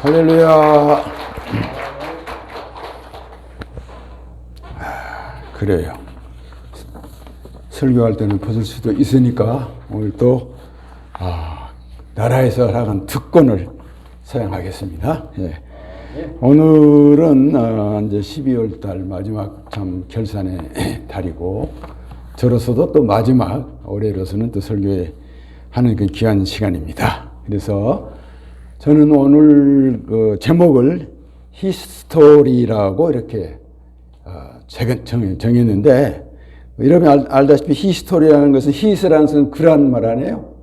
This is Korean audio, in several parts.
할렐루야. 그래요. 설교할 때는 벗을 수도 있으니까 오늘 또 나라에서 나간 특권을 사용하겠습니다. 예. 오늘은 이제 12월 달 마지막 참 결산의 달이고 저로서도 또 마지막 올해로서는 또 설교에 하는 그 귀한 시간입니다. 그래서 저는 오늘 그 제목을 히스토리라고 이렇게 정했는데, 여러분 알다시피 히스토리라는 것은 히스라는 것은 그란 말 아니에요?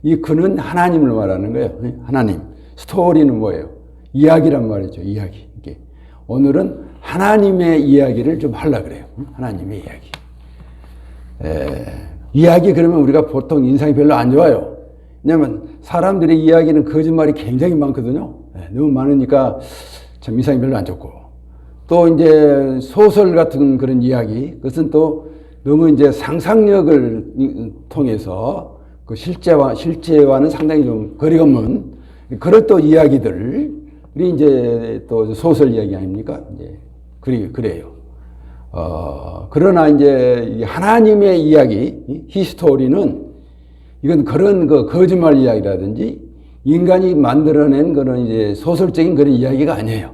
이 그는 하나님을 말하는 거예요. 하나님. 스토리는 뭐예요? 이야기란 말이죠. 이야기. 오늘은 하나님의 이야기를 좀 하려고 그래요. 하나님의 이야기. 이야기 그러면 우리가 보통 인상이 별로 안 좋아요. 왜냐면 사람들의 이야기는 거짓말이 굉장히 많거든요. 너무 많으니까 참 인상이 별로 안 좋고. 또 이제 소설 같은 그런 이야기, 그것은 또 너무 이제 상상력을 통해서 그 실제와는 상당히 좀 거리가 먼 그런 또 이야기들이 이제 또 소설 이야기 아닙니까? 이제 그래요. 그러나 이제 하나님의 이야기, 히스토리는 이건 그런 그 거짓말 이야기라든지 인간이 만들어낸 그런 이제 소설적인 그런 이야기가 아니에요.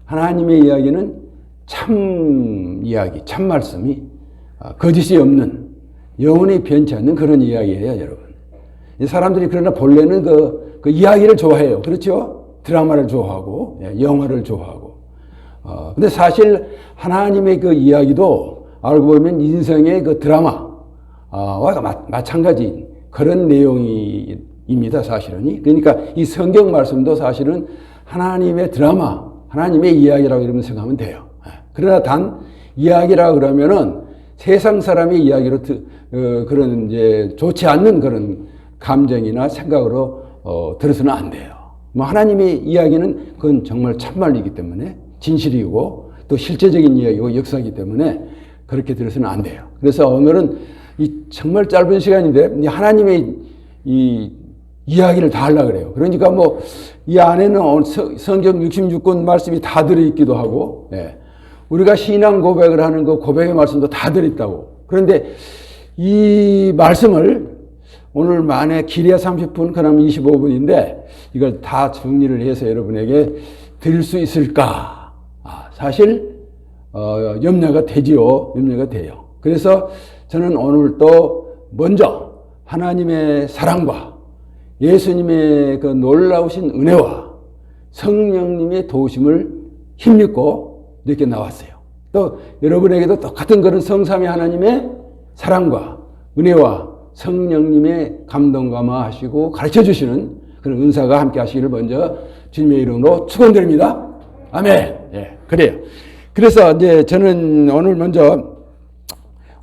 하나님의 이야기는 참 이야기, 참 말씀이 거짓이 없는 영원히 변치 않는 그런 이야기예요, 여러분. 사람들이 그러나 본래는 그 이야기를 좋아해요. 그렇죠? 드라마를 좋아하고, 영화를 좋아하고. 근데 사실 하나님의 그 이야기도 알고 보면 인생의 그 드라마와 마찬가지 그런 내용입니다, 사실은. 그러니까 이 성경 말씀도 사실은 하나님의 드라마, 하나님의 이야기라고 이러면 생각하면 돼요. 그러나 단 이야기라 그러면은 세상 사람의 이야기로 그런 이제 좋지 않는 그런 감정이나 생각으로 들어서는 안 돼요. 뭐 하나님의 이야기는 그건 정말 참말이기 때문에 진실이고 또 실제적인 이야기고 역사이기 때문에 그렇게 들어서는 안 돼요. 그래서 오늘은 이 정말 짧은 시간인데 하나님의 이 이야기를 다 하려고 그래요. 그러니까 뭐 이 안에는 성경 66권 말씀이 다 들어있기도 하고, 우리가 신앙 고백을 하는 그 고백의 말씀도 다 들어있다고. 그런데 이 말씀을 오늘 만에 길이야 30분, 그럼 25분인데 이걸 다 정리를 해서 여러분에게 드릴 수 있을까? 사실 염려가 되지요. 염려가 돼요. 그래서 저는 오늘 또 먼저 하나님의 사랑과 예수님의 그 놀라우신 은혜와 성령님의 도우심을 힘입고 이렇게 나왔어요. 또 여러분에게도 똑같은 그런 성삼위 하나님의 사랑과 은혜와 성령님의 감동감화하시고 가르쳐 주시는 그런 은사가 함께 하시기를 먼저 주님의 이름으로 축원드립니다. 아멘. 그래요. 그래서 이제 저는 오늘 먼저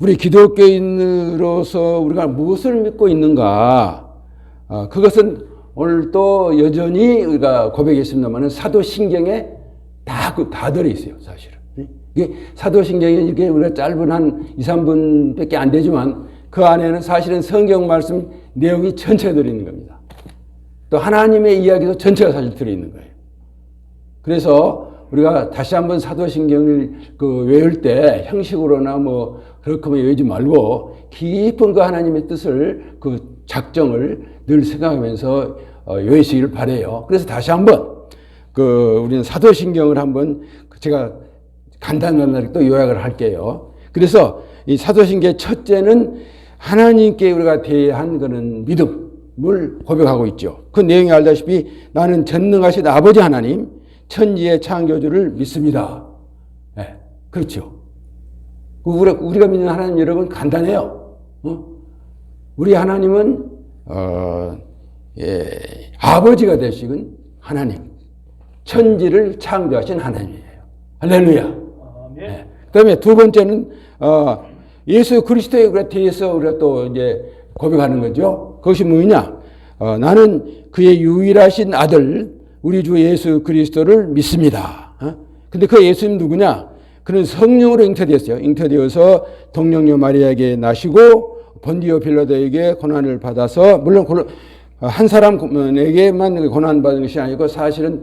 우리 기독교인으로서 우리가 무엇을 믿고 있는가, 그것은 오늘 또 여전히 우리가 고백했습니다만 사도신경에 다 들어있어요, 사실은. 이게 사도신경에 이렇게 우리가 짧은 한 2, 3분 밖에 안 되지만 그 안에는 사실은 성경 말씀 내용이 전체가 들어있는 겁니다. 또 하나님의 이야기도 전체가 사실 들어있는 거예요. 그래서 우리가 다시 한번 사도신경을 외울 때 형식으로나 뭐 그렇게만 외우지 말고 깊은 그 하나님의 뜻을 그 작정을 늘 생각하면서 외우시기를 바라요. 그래서 다시 한번 우리는 사도신경을 한번 제가 간단하게 또 요약을 할게요. 그래서 이 사도신경의 첫째는 하나님께 우리가 대한 그런 믿음을 고백하고 있죠. 그 내용이 알다시피 나는 전능하신 아버지 하나님, 천지의 창조주를 믿습니다. 그렇죠. 우리가 믿는 하나님 여러분 간단해요. 우리 하나님은 아버지가 되시는 하나님, 천지를 창조하신 하나님이에요. 할렐루야. 그다음에 두 번째는 예수 그리스도에 대해서 우리가 또 이제 고백하는 거죠. 그것이 뭐냐? 나는 그의 유일하신 아들 우리 주 예수 그리스도를 믿습니다. 근데 그 예수님 누구냐? 그는 성령으로 잉태되었어요. 잉태되어서 동정녀 마리아에게 나시고 본디오 빌라도에게 고난을 받아서 물론 한 사람에게만 고난받은 것이 아니고 사실은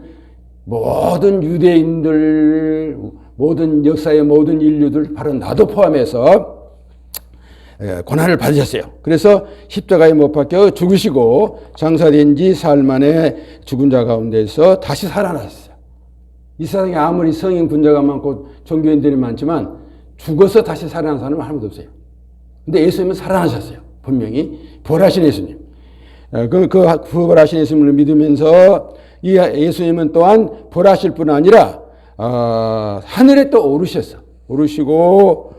모든 유대인들, 모든 역사의 모든 인류들, 바로 나도 포함해서 고난을 받으셨어요. 그래서 십자가에 못 박혀 죽으시고 장사된 지 사흘 만에 죽은 자 가운데서 다시 살아나셨어요. 이 세상에 아무리 성인 군자가 많고 종교인들이 많지만 죽어서 다시 살아난 사람은 아무도 없어요. 근데 예수님은 살아나셨어요. 분명히 부활하신 예수님. 그 부활하신 예수님을 믿으면서 이 예수님은 또한 부활하실 뿐 아니라 하늘에 또 오르시고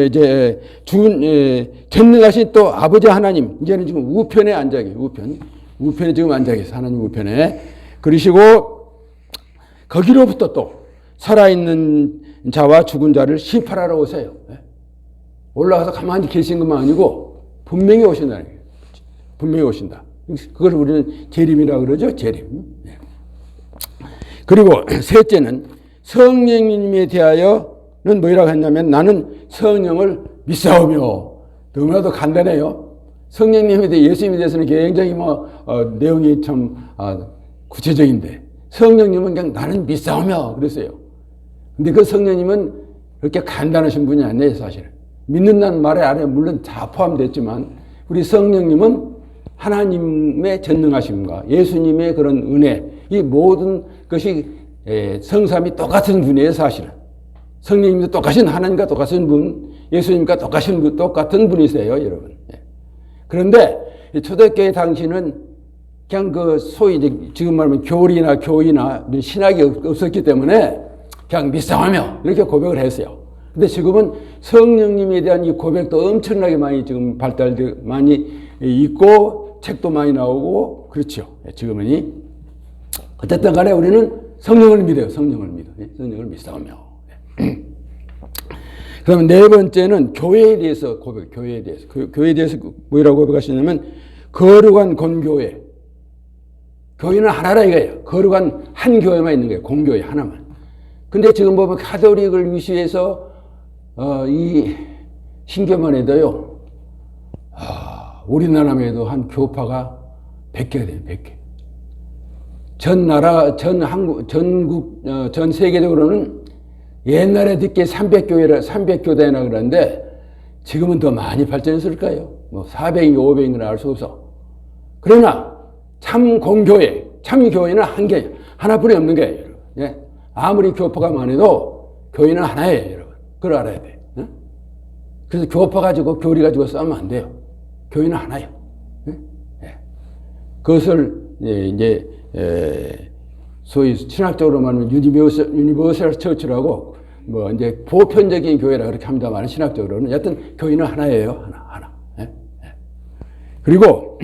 이제 전능하신 또 아버지 하나님, 이제는 지금 우편에 앉아 계세요. 우편에 지금 앉아 계세요. 하나님 우편에. 그러시고 거기로부터 또 살아있는 자와 죽은 자를 심판하러 오세요. 올라가서 가만히 계신 것만 아니고 분명히 오신다는 거예요. 분명히 오신다. 그걸 우리는 재림이라고 그러죠. 재림. 그리고 셋째는 성령님에 대하여는 뭐라고 했냐면 나는 성령을 믿사오며. 너무나도 간단해요. 성령님에 대해 예수님에 대해서는 굉장히 내용이 참 구체적인데 성령님은 그냥 나는 믿사오며 그랬어요. 근데 그 성령님은 그렇게 간단하신 분이 아니에요. 사실은. 믿는다는 말에 안에 물론 다 포함됐지만 우리 성령님은 하나님의 전능하심과 예수님의 그런 은혜, 이 모든 것이 성삼이 똑같은 분이에요. 사실은. 성령님도 똑같은 하나님과 똑같은 분, 예수님과 똑같은 분이세요. 여러분. 그런데 초대교회 당시는 그냥 소위 이제 지금 말하면 교리나 신학이 없었기 때문에 그냥 믿사오며 이렇게 고백을 했어요. 근데 지금은 성령님에 대한 이 고백도 엄청나게 많이 지금 많이 있고 책도 많이 나오고 그렇죠. 지금은 어쨌든 간에 우리는 성령을 믿어요. 성령을 믿사오며. 그다음에 네 번째는 교회에 대해서 교회에 대해서 뭐라고 고백하시냐면 거룩한 본교회. 교회는 하나라 이거예요. 거룩한 한 교회만 있는 거예요. 공교회 하나만. 근데 지금 보면 가톨릭을 위시해서 이 신교만 해도요. 우리나라만 해도 한 교파가 100개가 돼요. 100개. 전 세계적으로는 옛날에 듣기에 300교대나 그러는데 지금은 더 많이 발전했을 거예요. 400인, 500인가 알 수 없어. 그러나 참 공교회, 참 교회는 한 개, 하나뿐이 없는 거예요. 여러분. 예? 아무리 교파가 많아도 교회는 하나예요. 여러분. 그걸 알아야 돼. 예? 그래서 교파 가지고 교리 가지고 싸우면 안 돼요. 교회는 하나예요. 예? 예. 그것을 이제 소위 신학적으로 말하면 유니버설 처치라고 이제 보편적인 교회라 그렇게 합니다만 신학적으로는 여하튼 교회는 하나예요. 하나. 예? 예. 그리고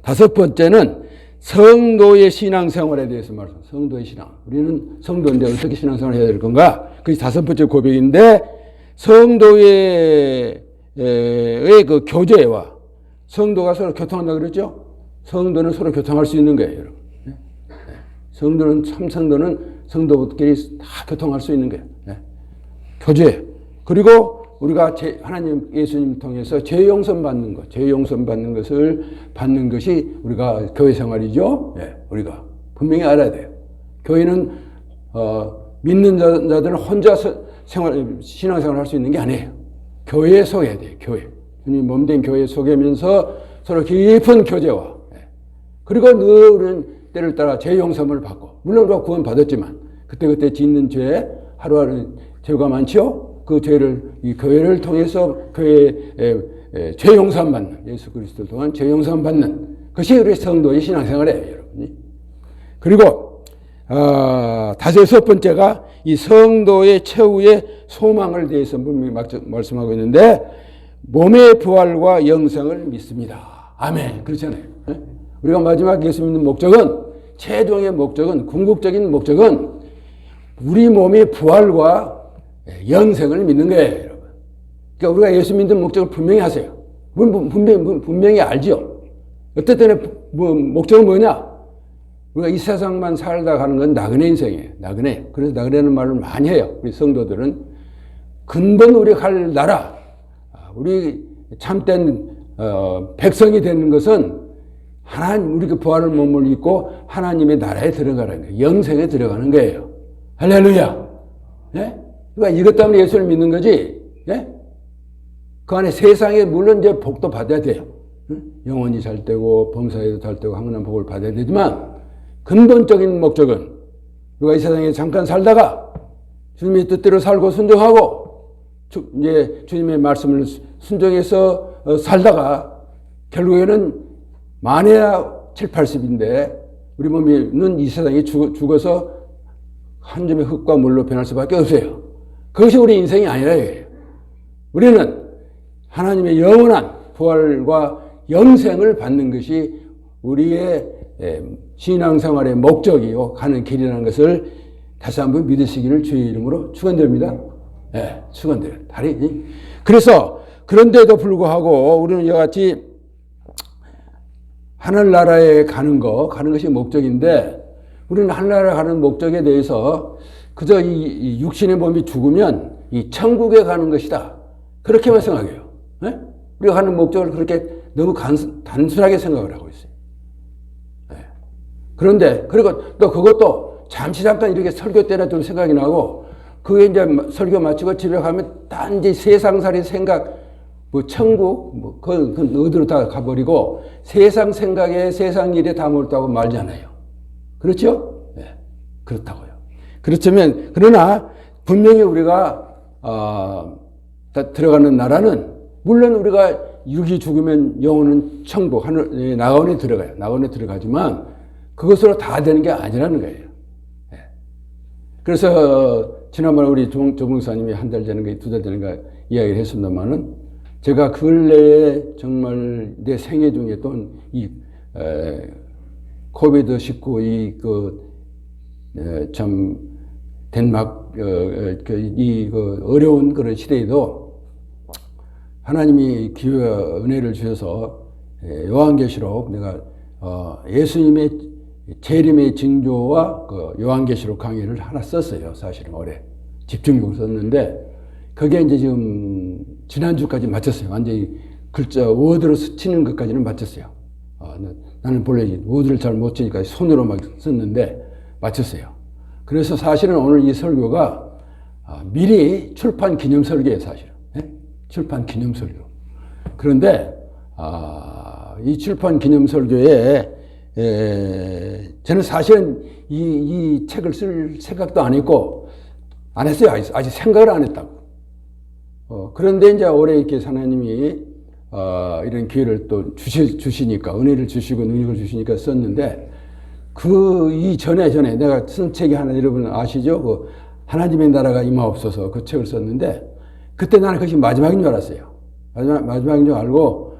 다섯 번째는 성도의 신앙생활에 대해서 말씀합니다. 성도의 신앙. 우리는 성도인데 어떻게 신앙생활을 해야 될 건가? 그게 다섯 번째 고백인데 성도의 그 교제와 성도가 서로 교통한다 그랬죠? 성도는 서로 교통할 수 있는 거예요, 여러분. 참 성도는 성도끼리 다 교통할 수 있는 거예요. 교제. 그리고 우리가 하나님 예수님 통해서 죄 용서 받는 것을 받는 것이 우리가 교회 생활이죠. 우리가 분명히 알아야 돼요. 교회는 믿는 자들은 혼자 신앙생활을 할 수 있는 게 아니에요. 교회에 속해야 돼요. 교회. 주님 몸된 교회에 속하면서 서로 깊은 교제와 그리고 늘 때를 따라 죄 용서를 받고 물론 우리가 구원 받았지만 그때 짓는 죄 하루하루 죄가 많죠. 그 죄를 이 교회를 통해서 교회에 죄 용서 받는 예수 그리스도를 통한 죄 용서 받는 그것이 우리 성도의 신앙생활이에요, 여러분. 그리고 여섯 번째가 이 성도의 최후의 소망을 대해서 분명히 말씀하고 있는데 몸의 부활과 영생을 믿습니다. 아멘. 그렇잖아요. 우리가 마지막 예수 믿는 목적은 최종의 목적은 궁극적인 목적은 우리 몸의 부활과 영생을 믿는 거예요, 여러분. 그러니까 우리가 예수 믿는 목적을 분명히 하세요. 분명히 알죠. 어쨌든 목적은 뭐냐? 우리가 이 세상만 살다 가는 건 나그네 인생이에요. 나그네. 그래서 나그네라는 말을 많이 해요. 우리 성도들은 근본 우리 갈 나라, 우리 참된 백성이 되는 것은 하나님, 우리 그 부활을 몸을 입고 하나님의 나라에 들어가는 거예요. 영생에 들어가는 거예요. 할렐루야. 예? 그러니까 이것 때문에 예수를 믿는 거지. 예? 그 안에 세상에 물론 이제 복도 받아야 돼요. 영원히 잘 되고 범사에도 잘 되고 항상 복을 받아야 되지만 근본적인 목적은 우리가 이 세상에 잠깐 살다가 주님의 뜻대로 살고 순종하고 이제 주님의 말씀을 순종해서 살다가 결국에는 만에야 7, 80인데 우리 몸은 이 세상에 죽어서 한 점의 흙과 물로 변할 수밖에 없어요. 그것이 우리 인생이 아니라 이거예요. 우리는 하나님의 영원한 부활과 영생을 받는 것이 우리의 신앙생활의 목적이요 가는 길이라는 것을 다시 한번 믿으시기를 주의 이름으로 축원드립니다. 네, 축원드려요. 그래서 그런데도 불구하고 우리는 이와 같이 하늘나라에 가는 것이 목적인데 우리는 하늘나라에 가는 목적에 대해서 그저 이 육신의 몸이 죽으면 이 천국에 가는 것이다. 그렇게만 생각해요. 네? 우리가 가는 목적을 그렇게 너무 단순하게 생각을 하고 있어요. 네. 그런데 그리고 또 그것도 잠시 잠깐 이렇게 설교 때나 좀 생각이 나고 그게 이제 설교 마치고 집에 가면 단지 세상살이 생각 뭐 천국 그건 어디로 다 가버리고 세상 생각에 세상 일에 다 몰두하고 말잖아요. 그렇죠? 네. 그렇다고요. 그렇다면 그러나 분명히 우리가 들어가는 나라는 물론 우리가 육이 죽으면 영혼은 천국 하늘 낙원에 들어가요. 낙원에 들어가지만 그것으로 다 되는 게 아니라는 거예요. 네. 그래서 지난번에 우리 조 목사님이 한 달 전인가 두 달 전인가 이야기를 했습니다만은 제가 근래에 정말 내 생애 중에 또 이 코비드-19 참 덴마크 어려운 그런 시대에도 하나님이 기회와 은혜를 주셔서 요한계시록 내가 예수님의 재림의 징조와 그 요한계시록 강의를 하나 썼어요. 사실은 올해 집중적으로 썼는데 그게 이제 지금 지난주까지 마쳤어요. 완전히 글자 워드로 치는 것까지는 마쳤어요. 나는 본래 워드를 잘 못 치니까 손으로 막 썼는데 마쳤어요. 그래서 사실은 오늘 이 설교가 미리 출판 기념 설교예요. 사실은. 네? 출판 기념 설교. 그런데 이 출판 기념 설교에 저는 사실은 이 책을 쓸 생각도 안 했고 안 했어요. 아직 생각을 안 했다고. 그런데 이제 올해 이렇게 하나님이 이런 기회를 또 주시니까 은혜를 주시고 능력을 주시니까 썼는데 그 이전에 내가 쓴 책이 하나 여러분 아시죠? 그 하나님의 나라가 임하옵소서 그 책을 썼는데 그때 나는 그것이 마지막인 줄 알았어요. 마지막인 줄 알고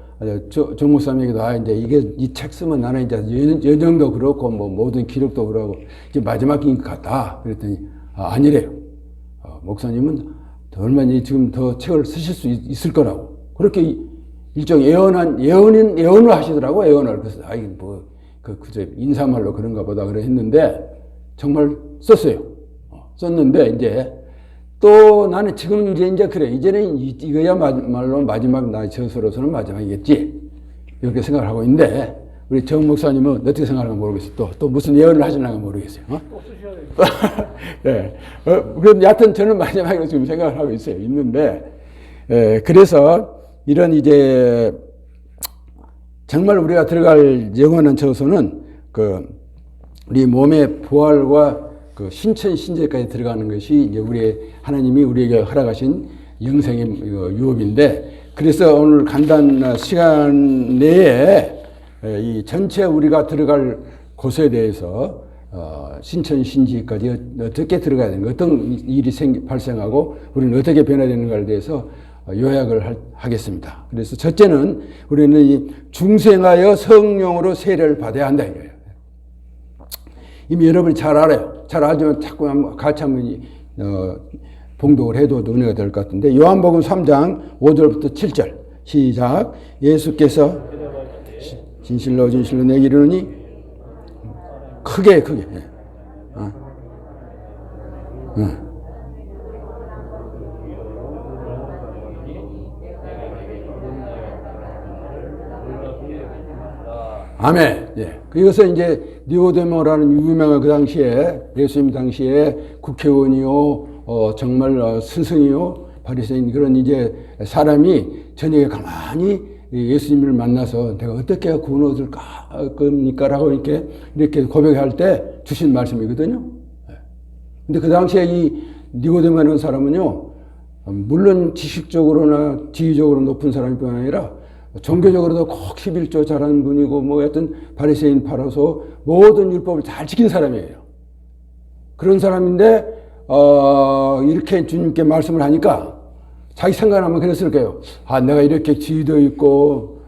정 목사님에게도 이제 이 책 쓰면 나는 이제 연정도 그렇고 뭐 모든 기록도 그러고 이제 마지막인 것 같다. 그랬더니 아니래요. 목사님은 얼마나 지금 더 책을 쓰실 수 있을 거라고. 그렇게 일종 예언을 하시더라고, 예언을. 그래서, 그저 인사말로 그런가 보다 그래 했는데, 정말 썼어요. 썼는데, 이제, 또 나는 지금 이제 그래. 이제는 이거야말로 마지막, 나 저서로서는 마지막이겠지. 이렇게 생각을 하고 있는데, 우리 정 목사님은 어떻게 생각하는가 모르겠어요. 또 무슨 예언을 하시는가 모르겠어요. 네. 그럼 여하튼 저는 마지막으로 지금 생각을 하고 있는데, 그래서 이런 이제 정말 우리가 들어갈 영원한 처소는 우리 몸의 부활과 신천 신재까지 들어가는 것이 이제 하나님이 우리에게 허락하신 영생의 유업인데, 그래서 오늘 간단한 시간 내에 이 전체 우리가 들어갈 곳에 대해서 신천 신지까지 어떻게 들어가야 되는가, 어떤 일이 발생하고 우리는 어떻게 변화되는가에 대해서 요약을 하겠습니다. 그래서 첫째는 우리는 이 중생하여 성령으로 세례를 받아야 한다 이거예요. 이미 여러분이 잘 알아요. 잘 알지만 자꾸 같이 한번 봉독을 해도 은혜가 될 것 같은데, 요한복음 3장 5절부터 7절 시작. 예수께서 진실로 내게 이르노니 크게 아멘. 예. 그래서 이제 니고데모라는 유명한 그 당시에 예수님 당시에 국회의원이요, 정말 스승이요, 바리새인 그런 이제 사람이 저녁에 가만히 예수님을 만나서 내가 어떻게 구원 얻을 겁니까라고 이렇게 고백할 때 주신 말씀이거든요. 근데 그 당시에 이 니고데모라는 사람은요, 물론 지식적으로나 지위적으로 높은 사람뿐 아니라 종교적으로도 꼭 11조 잘하는 분이고 뭐 하여튼 바리새인 팔아서 모든 율법을 잘 지킨 사람이에요. 그런 사람인데 이렇게 주님께 말씀을 하니까 자기 생각하면 그랬을 거예요. 아, 내가 이렇게 지위도 있고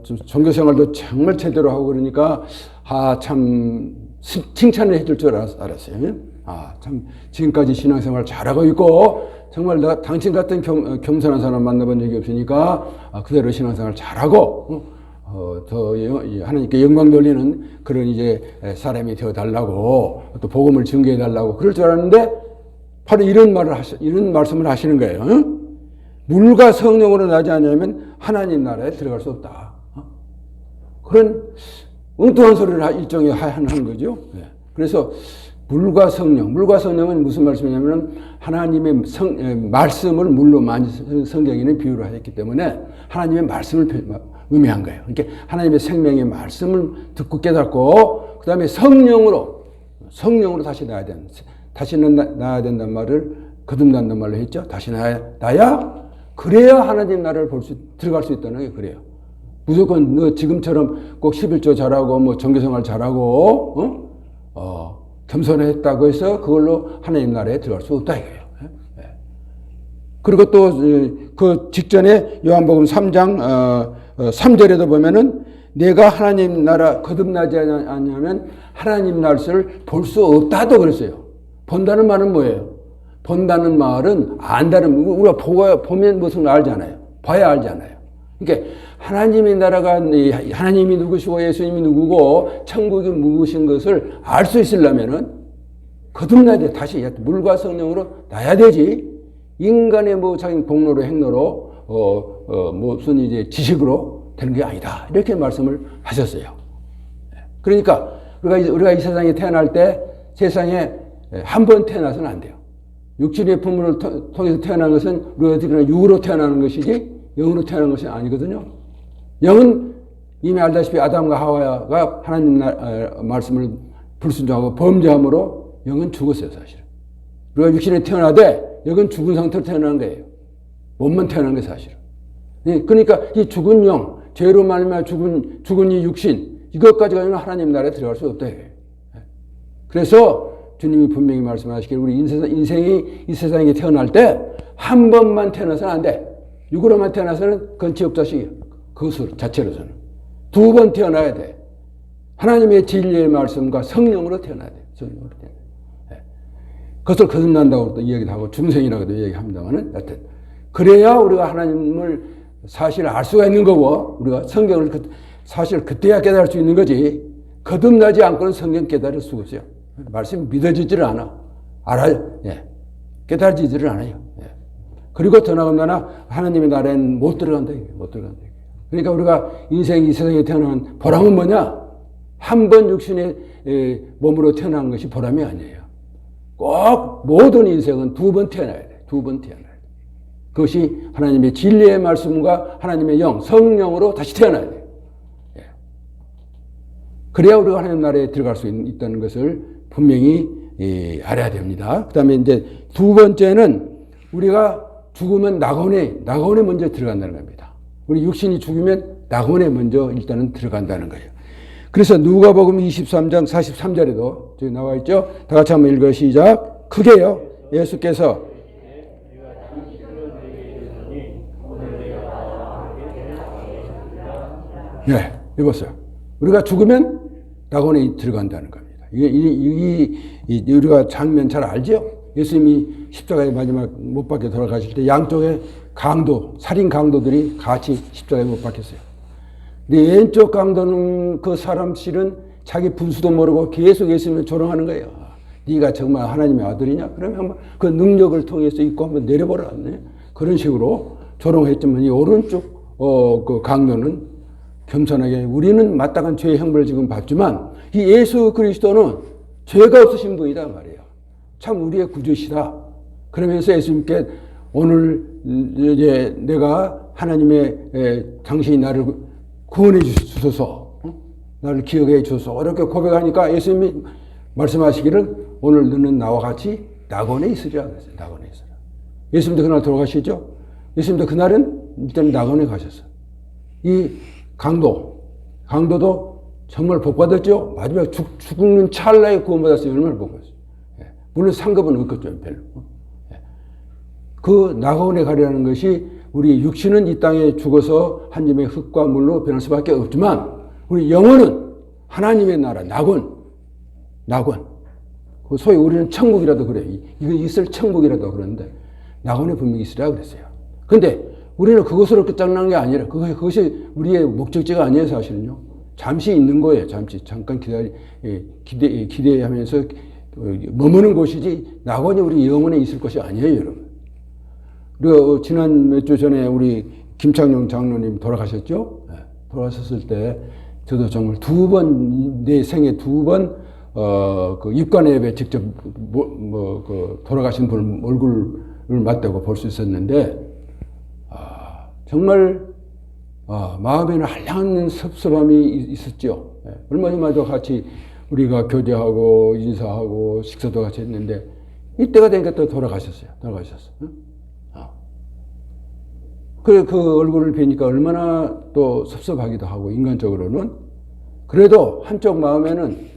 좀 종교생활도 정말 제대로 하고 그러니까 참 칭찬을 해줄 줄 알았어요. 참 지금까지 신앙생활 잘하고 있고 정말 내가 당신 같은 겸손한 사람 만나본 적이 없으니까 그대로 신앙생활 잘하고 더 하나님께 영광 돌리는 그런 이제 사람이 되어 달라고 또 복음을 증거해 달라고 그럴 줄 알았는데 바로 이런 말씀을 하시는 거예요. 물과 성령으로 나지 않으면 하나님 나라에 들어갈 수 없다. 그런 엉뚱한 소리를 일종의 하는 거죠. 그래서 물과 성령은 무슨 말씀이냐면 하나님의 말씀을 물로 많이 성경에는 비유를 하셨기 때문에 하나님의 말씀을 의미한 거예요. 그러니까 하나님의 생명의 말씀을 듣고 깨닫고 그 다음에 성령으로 다시 나야 된다. 다시는 나야 된다는 말을 거듭난다는 말로 했죠. 다시 나야 그래야 하나님 나라를 들어갈 수 있다는 게 그래요. 무조건 너 지금처럼 꼭 11조 잘하고 뭐 종교생활 잘하고 겸손했다고 해서 그걸로 하나님 나라에 들어갈 수 없다 이거예요. 그리고 또 그 직전에 요한복음 3장 3절에도 보면은 내가 하나님 나라 거듭나지 않으면 하나님 나라를 볼 수 없다도 그랬어요. 본다는 말은 뭐예요? 본다는 말은 안다는, 우리가 보면 무슨 알잖아요. 봐야 알잖아요. 그러니까 하나님의 나라가 하나님이 누구시고 예수님이 누구고 천국이 무엇인 것을 알 수 있으려면은 거듭나야 돼. 다시 물과 성령으로 나야 되지. 인간의 뭐 자기 공로로 행로로 무슨 이제 지식으로 되는 게 아니다. 이렇게 말씀을 하셨어요. 그러니까 우리가 이 세상에 태어날 때 세상에 한 번 태어나서는 안 돼요. 육신의 부모를 통해서 태어난 것은 우리가 어떻게 육으로 태어나는 것이지 영으로 태어난 것이 아니거든요. 영은 이미 알다시피 아담과 하와가 하나님 말씀을 불순종하고 범죄함으로 영은 죽었어요, 사실은. 우리가 육신에 태어나되 영은 죽은 상태로 태어난 거예요. 몸만 태어난 게 사실은. 그러니까 이 죽은 영, 죄로 말미암아 죽은 이 육신, 이것까지 가지고 하나님 나라에 들어갈 수 없다. 그래서 주님이 분명히 말씀하시기를 우리 인생이 이 세상에 태어날 때 한 번만 태어나서는 안 돼. 육으로만 태어나서는 그건 지옥자식이에요. 그것으로 자체로서는. 두 번 태어나야 돼. 하나님의 진리의 말씀과 성령으로 태어나야 돼. 성령으로 태어나야 돼. 그것을 거듭난다고 또 이야기도 하고 중생이라고도 이야기합니다만은 여튼 그래야 우리가 하나님을 사실 알 수가 있는 거고 우리가 성경을 사실 그때야 깨달을 수 있는 거지. 거듭나지 않고는 성경 깨달을 수가 없어요. 말씀이 믿어지지를 않아. 깨달아지지를 않아요. 그리고 더 나아가면 하나님의 나라에는 못 들어간다. 못 들어간다. 그러니까 우리가 인생이 이 세상에 태어난 보람은 뭐냐? 한 번 육신의 몸으로 태어난 것이 보람이 아니에요. 꼭 모든 인생은 두 번 태어나야 돼. 두 번 태어나야 돼. 그것이 하나님의 진리의 말씀과 하나님의 영, 성령으로 다시 태어나야 돼요. 그래야 우리가 하나님 나라에 들어갈 수 있다는 것을 분명히 알아야 됩니다. 그 다음에 이제 두 번째는 우리가 죽으면 낙원에 먼저 들어간다는 겁니다. 우리 육신이 죽으면 낙원에 먼저 일단은 들어간다는 거예요. 그래서 누가복음 23장 43절에도 저기 나와 있죠. 다 같이 한번 읽어 시작. 크게요. 예수께서 읽었어요. 우리가 죽으면 낙원에 들어간다는 겁니다. 우리가 장면 잘 알죠? 예수님이 십자가에 마지막 못 박혀 돌아가실 때 양쪽에 살인 강도들이 같이 십자가에 못 박혔어요. 근데 왼쪽 강도는 그 사람 실은 자기 분수도 모르고 계속 예수님을 조롱하는 거예요. 네가 정말 하나님의 아들이냐? 그러면 한번 그 능력을 통해서 입고 한번 내려보라. 그런 식으로 조롱했지만 이 오른쪽 그 강도는 겸손하게 우리는 마땅한 죄의 형벌을 지금 받지만 이 예수 그리스도는 죄가 없으신 분이다 말이에요. 참 우리의 구주시다. 그러면서 예수님께 오늘 이제 내가 하나님의 당신이 나를 구원해 주소서, 나를 기억해 주소서 이렇게 고백하니까 예수님이 말씀하시기를 오늘 너는 나와 같이 낙원에 있으리라 그랬어요. 낙원에 있으라. 예수님도 그날 돌아가시죠. 예수님도 그날은 일단 낙원에 가셨어요. 이 강도도 정말 복받았죠. 마지막 죽는 찰나에 구원받았어요. 얼마나 복받았어요. 물론 상급은 없겠죠. 별로. 그 낙원에 가려는 것이 우리 육신은 이 땅에 죽어서 한 점의 흙과 물로 변할 수밖에 없지만 우리 영혼은 하나님의 나라 낙원. 소위 우리는 천국이라도 그래요. 이거 있을 천국이라도 그러는데 낙원에 분명히 있으라 그랬어요. 그런데 우리는 그것으로 끝장난 게 아니라 그것이 우리의 목적지가 아니에요. 사실은요. 잠시 있는 거예요. 잠깐 기대하면서 머무는 곳이지 낙원이 우리 영혼에 있을 것이 아니에요. 여러분. 우리가 지난 몇 주 전에 우리 김창룡 장로님 돌아가셨죠? 네. 돌아가셨을 때 저도 정말 내 생에 두 번 그 입관 예배 직접 돌아가신 분 얼굴을 맞대고 볼 수 있었는데 정말 마음에는 한량한 섭섭함이 있었죠. 네. 얼마 전에도 같이 우리가 교제하고 인사하고 식사도 같이 했는데 이때가 되니까 또 돌아가셨어요. 그 얼굴을 뵈니까 얼마나 또 섭섭하기도 하고 인간적으로는 그래도 한쪽 마음에는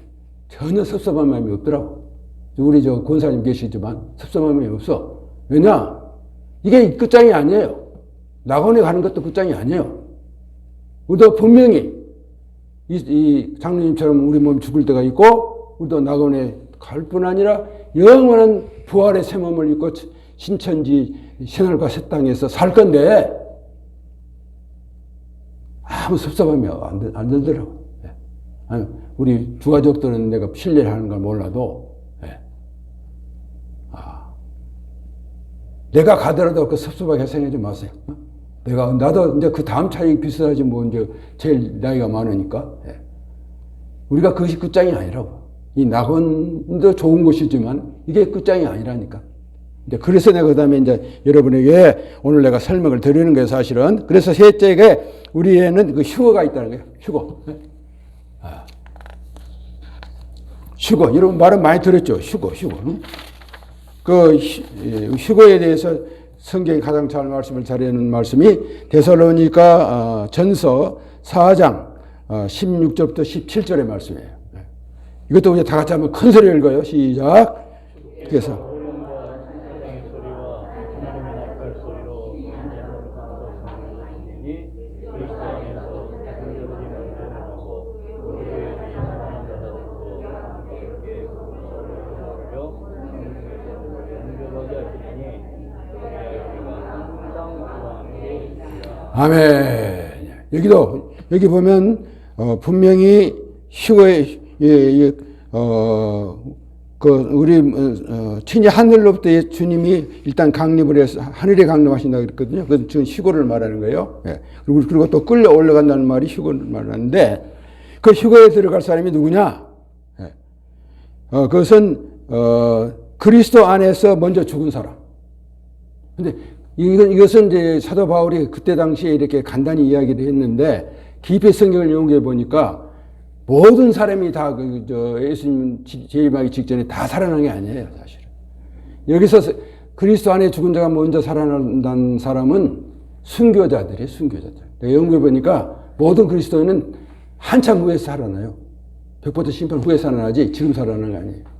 전혀 섭섭한 마음이 없더라고. 우리 저 권사님 계시지만 섭섭한 마음이 없어. 왜냐? 이게 끝장이 아니에요. 낙원에 가는 것도 끝장이 아니에요. 우리도 분명히 이 장로님처럼 우리 몸 죽을 때가 있고 우리도 낙원에 갈 뿐 아니라 영원한 부활의 새 몸을 입고 신천지 새하늘과 새 땅에서 살 건데 아무 섭섭함이 안 들더라고. 아니, 우리 주가족들은 내가 신뢰를 하는 걸 몰라도 내가 가더라도 그 섭섭하게 생각하지 마세요. 나도 이제 그 다음 차이 비슷하지 뭐 이제 제일 나이가 많으니까 우리가 그것이 끝장이 아니라고. 이 낙원도 좋은 곳이지만 이게 끝장이 아니라니까. 이제 그래서 내가 그다음에 이제 여러분에게 오늘 내가 설명을 드리는 거예요, 사실은. 그래서 셋째에 우리에는 그 휴거가 있다는 거예요. 휴거. 여러분 말은 많이 들었죠. 휴거. 그 휴거에 대해서 성경이 가장 잘 말씀을 잘하는 말씀이 데살로니가 전서 4장 16절부터 17절의 말씀이에요. 이것도 우리 다 같이 한번 큰 소리 읽어요. 시작. 그래서 아멘. 여기 보면 분명히 휴거의 우리 친히 하늘로부터 주님이 일단 강림을 해서 하늘에 강림하신다고 그랬거든요. 그래서 지금 휴거를 말하는 거예요. 그리고 또 끌려 올라간다는 말이 휴거를 말하는데 그 휴거에 들어갈 사람이 누구냐? 그것은 그리스도 안에서 먼저 죽은 사람. 근데 이것은 이제 사도 바울이 그때 당시에 이렇게 간단히 이야기를 했는데 깊이 성경을 연구해 보니까 모든 사람이 다 예수님 재림하기 직전에 다 살아난 게 아니에요, 사실은. 여기서 그리스도 안에 죽은 자가 먼저 살아난 사람은 순교자들이에요, 순교자들. 내가 연구해 보니까 모든 그리스도인은 한참 후에 살아나요. 백보자 심판 후에 살아나지 지금 살아나는 게 아니에요.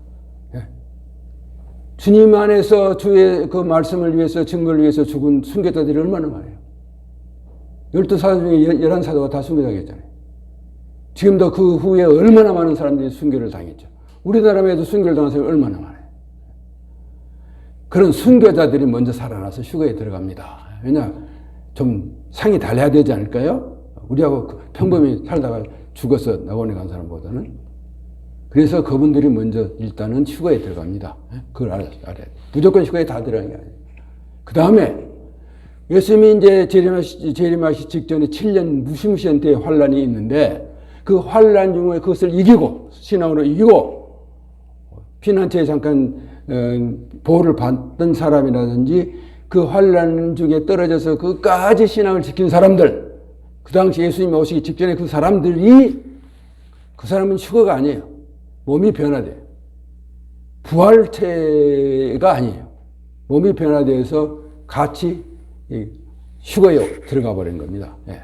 주님 안에서 주의 그 말씀을 위해서 증거를 위해서 죽은 순교자들이 얼마나 많아요. 12사도 중에 11사도가 다 순교자겠잖아요. 지금도 그 후에 얼마나 많은 사람들이 순교를 당했죠. 우리나라에도 순교를 당한 사람이 얼마나 많아요. 그런 순교자들이 먼저 살아나서 휴거에 들어갑니다. 왜냐? 좀 상이 달라야 되지 않을까요? 우리하고 평범히 살다가 죽어서 낙원에 간 사람보다는. 그래서 그분들이 먼저 일단은 휴거에 들어갑니다. 그걸 알아야 돼. 무조건 휴거에 다 들어가는 게 아니에요. 그 다음에 예수님이 이제 재림하시 직전에 7년 무시무시한 때의 환란이 있는데 그 환란 중에 그것을 이기고 신앙으로 이기고 피난처에 잠깐 보호를 받던 사람이라든지 그 환란 중에 떨어져서 그까지 신앙을 지킨 사람들, 그 당시 예수님이 오시기 직전에 그 사람들이, 그 사람은 휴거가 아니에요. 몸이 변화돼요. 부활체가 아니에요. 몸이 변화돼서 같이 휴거에 들어가 버린 겁니다. 예.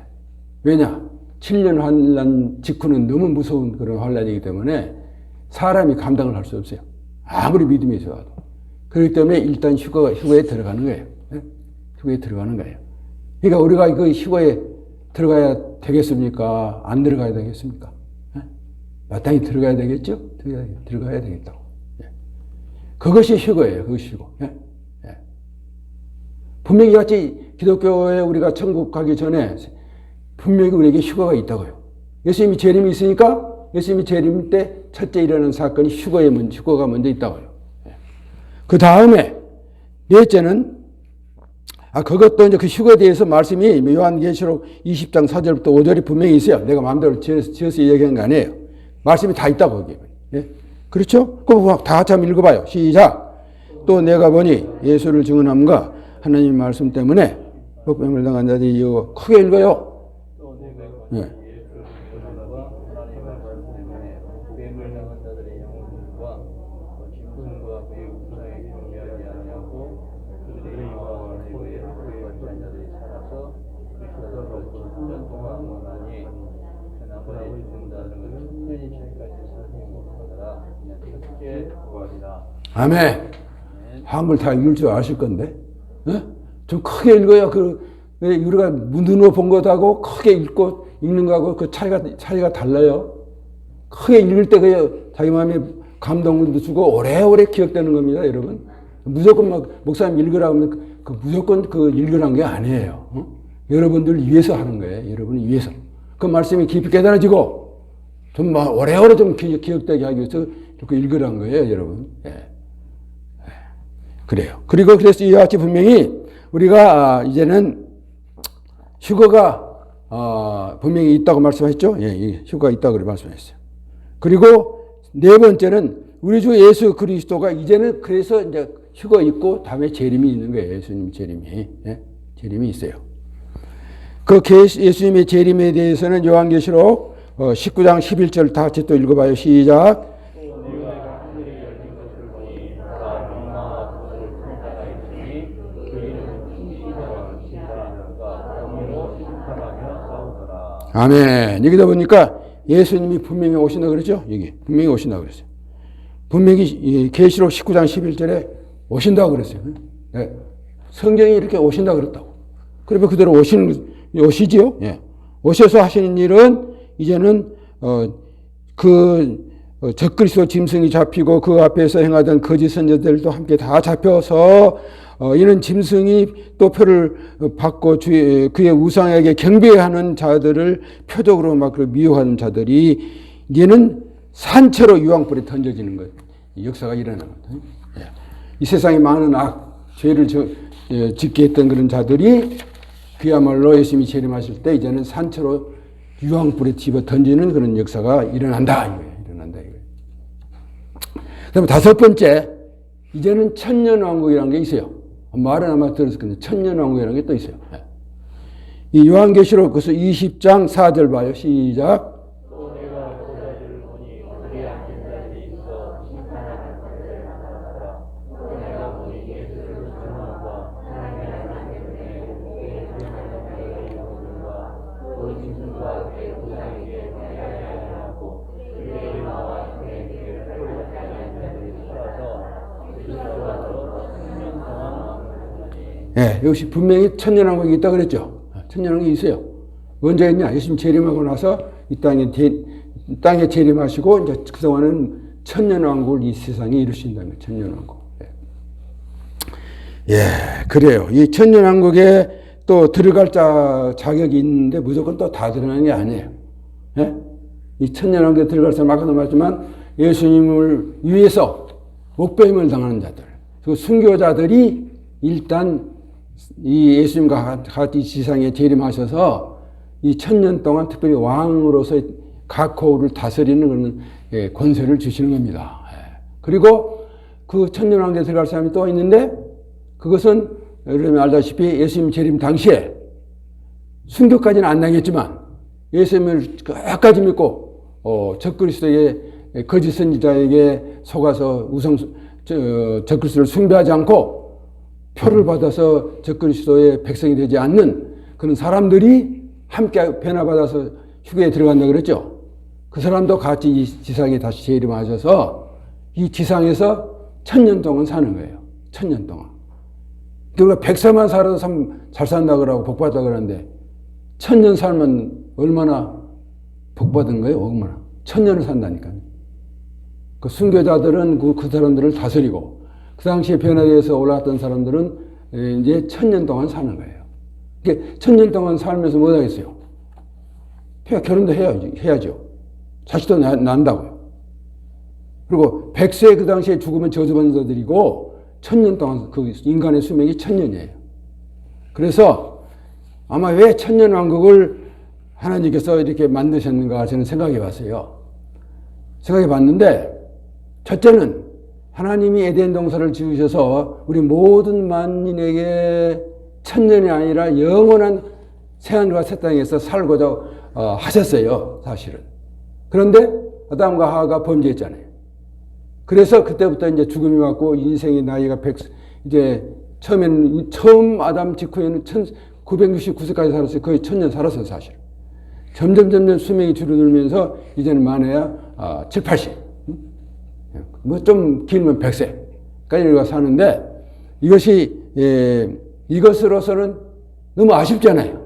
왜냐? 7년 환란 직후는 너무 무서운 그런 환란이기 때문에 사람이 감당을 할 수 없어요. 아무리 믿음이 있어도. 그렇기 때문에 일단 휴거에 들어가는 거예요. 예? 휴거에 들어가는 거예요. 그러니까 우리가 그 휴거에 들어가야 되겠습니까? 안 들어가야 되겠습니까? 예? 마땅히 들어가야 되겠죠? 들어가야 되겠다고. 예. 그것이 휴거예요. 그것이 휴거. 예? 예. 분명히 같이 기독교에 우리가 천국 가기 전에 분명히 우리에게 휴거가 있다고요. 예수님이 재림이 있으니까 예수님이 재림 때 첫째 일어나는 사건이 휴거가 먼저 있다고요. 그 다음에 넷째는 그것도 이제 그 휴거에 대해서 말씀이 요한계시록 20장 4절부터 5절이 분명히 있어요. 내가 마음대로 지어서 얘기한 거 아니에요. 말씀이 다 있다고 거기에. 예? 그렇죠? 그럼 다 같이 한번 읽어봐요. 시작. 또 내가 보니 예수를 증언함과 하나님 말씀 때문에 복뱀을 당한 자들이 이거 크게 읽어요. 예. 아멘. 한글 다 읽을 줄 아실 건데, 예? 좀 크게 읽어야 우리가 눈으로 본 것하고 크게 읽는 거하고 그 차이가 달라요. 크게 읽을 때 자기 마음에 감동도 주고 오래오래 기억되는 겁니다, 여러분. 무조건 목사님 읽으라고 하면 무조건 읽으라는 게 아니에요. 여러분들 위해서 하는 거예요. 여러분을 위해서. 그 말씀이 깊이 깨달아지고 좀 오래오래 좀 기억되게 하기 위해서 이렇게 읽으라는 거예요, 여러분. 예. 그래요. 그리고 그래서 이와 같이 분명히 우리가 이제는 휴거가 분명히 있다고 말씀하셨죠? 예, 휴거가 있다고 말씀하셨어요. 그리고 네 번째는 우리 주 예수 그리스도가 이제는 그래서 이제 휴거 있고 다음에 재림이 있는 거예요. 예수님 재림이. 예? 재림이 있어요. 그 예수님의 재림에 대해서는 요한계시록 19장 11절 다 같이 또 읽어봐요. 시작. 아멘. 여기다 보니까 예수님이 분명히 오신다 그랬죠? 여기 분명히 오신다 그랬어요. 분명히 계시록 19장 11절에 오신다고 그랬어요. 네. 성경이 이렇게 오신다 그랬다고. 그러면 그대로 오시지요? 예. 오셔서 하시는 일은 이제는 적그리스도 짐승이 잡히고 그 앞에서 행하던 거짓 선지자들도 함께 다 잡혀서 이는 짐승이 또 표를 받고 그의 우상에게 경배하는 자들을 표적으로 막 미혹하는 자들이 이제는 산채로 유황불에 던져지는 것, 역사가 일어나는 거예요. 이 세상에 많은 죄를 짓게 했던 그런 자들이 그야말로 예수님이 재림하실 때 이제는 산채로 유황불에 집어 던지는 그런 역사가 일어난다 이거예요. 일어난다 이거예요. 그다음에 다섯 번째, 이제는 천년왕국이라는 게 있어요. 말은 아마 들었을 건데 천년왕국이라는 게 또 있어요. 이 요한계시록 그래서 20장 4절 봐요. 시작. 예, 역시 분명히 천년왕국이 있다 그랬죠. 천년왕국이 있어요. 언제 했냐? 예수님 재림하고 나서 이 땅에 재림하시고 이제 그동안은 천년왕국을 이 세상에 이루신다는 거예요. 천년왕국. 예, 그래요. 이 천년왕국에 또 들어갈 자격이 있는데 무조건 또 다 들어가는 게 아니에요. 예? 이 천년왕국에 들어갈 사람 아까도 말했지만 예수님을 위해서 목배임을 당하는 자들, 그 순교자들이 일단 이 예수님과 같이 지상에 재림하셔서 이 1000년 동안 특별히 왕으로서 각 호를 다스리는 그런 권세를 주시는 겁니다. 그리고 그 1000년 왕국에 들어갈 사람이 또 있는데 그것은 여러분이 알다시피 예수님 재림 당시에 순교까지는 안 당했지만 예수님을 끝까지 믿고 적그리스도에게 거짓 선지자에게 속아서 적그리스도를 숭배하지 않고 표를 받아서 적그리스도의 백성이 되지 않는 그런 사람들이 함께 변화받아서 휴게에 들어간다 그랬죠. 그 사람도 같이 이 지상에 다시 재림하셔서 이 지상에서 1000년 동안 사는 거예요. 1000년 동안. 그러니까 100세만 살아도 참 잘 산다 그러고 복 받다 그러는데 1000년 살면 얼마나 복 받은 거예요? 얼마나. 1000년을 산다니까요. 그 순교자들은 그 사람들을 다스리고 그 당시에 변화되어서 올라왔던 사람들은 이제 1000년 동안 사는 거예요. 그러니까 1000년 동안 살면서 뭐 하겠어요? 결혼도 해야죠. 자식도 난다고요. 그리고 100세 그 당시에 죽으면 저주받는 자들이고 1000년 동안 그 인간의 수명이 1000년이에요. 그래서 아마 왜 1000년 왕국을 하나님께서 이렇게 만드셨는가 저는 생각해 봤어요. 생각해 봤는데 첫째는 하나님이 에덴 동산을 지으셔서 우리 모든 만인에게 1000년이 아니라 영원한 새하늘과 새 땅에서 살고자 하셨어요. 사실은. 그런데 아담과 하와가 범죄했잖아요. 그래서 그때부터 이제 죽음이 왔고 인생의 나이가 이제 처음 아담 직후에는 1969세까지 살았어요. 거의 1000년 살았어요, 사실. 점점 수명이 줄어들면서 이제는 많아야 7, 80. 뭐 좀 길면 100세까지 사는데 이것으로서는 너무 아쉽잖아요.